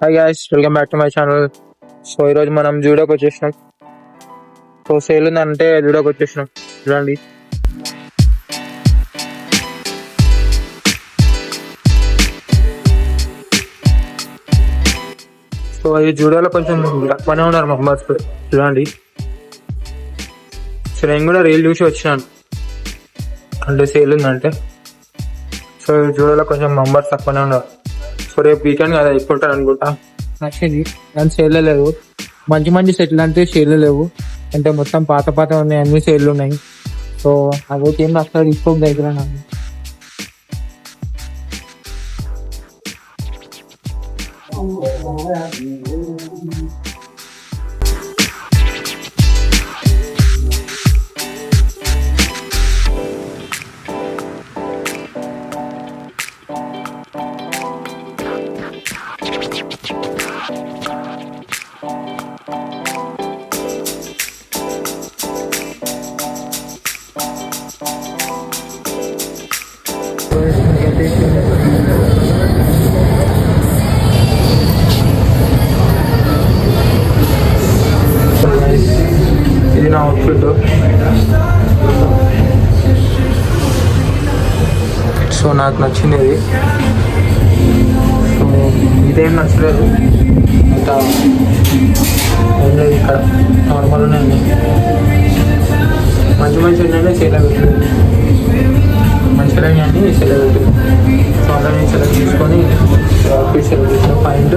Hi guys, welcome back to my channel. So ఈరోజు మనం జూడోకి వచ్చేసినాం. సో సేల్ ఉందంటే జూడోకి వచ్చేసినాం. చూడండి, సో ఈ జూడోలో కొంచెం తక్కువనే ఉన్నారు మెంబర్స్. చూడండి, సో నేను కూడా రీల్ చూసి వచ్చినాను అంటే సేల్ ఉందంటే. సో ఈ జూడోలో కొంచెం మెంబర్స్ తక్కువనే ఉన్నారు. సో రేపు వీకెండ్ కదా, ఎక్కువ ఉంటారు అనుకుంటా. యాక్చువల్లీ కానీ సేల్ లేవు, మంచి మంచి సెట్లు అంటే సేల్ లేవు. అంటే మొత్తం పాత పాత ఉన్నాయి, అన్ని సేల్ ఉన్నాయి. సో అదైతే ఏం అసలు తీసుకోక దగ్గర నాకు. ఇది నా అవుట్ఫిట్. సో నాకు నచ్చింది ఇది. సో ఇదేం నచ్చలేదు, ఇంకా ఏం లేదు. ఇక్కడ నార్మల్ ఉన్నాయండి, మంచి మంచి ఉన్నాయండి. సేల్ పెట్టలేదు, మంచిగా అన్నీ సేల్ పెట్టింది. సో అలా నేను సెలెక్ట్ తీసుకొని అవుట్ఫిట్ సెలెక్ట్ చేసిన. పాయింట్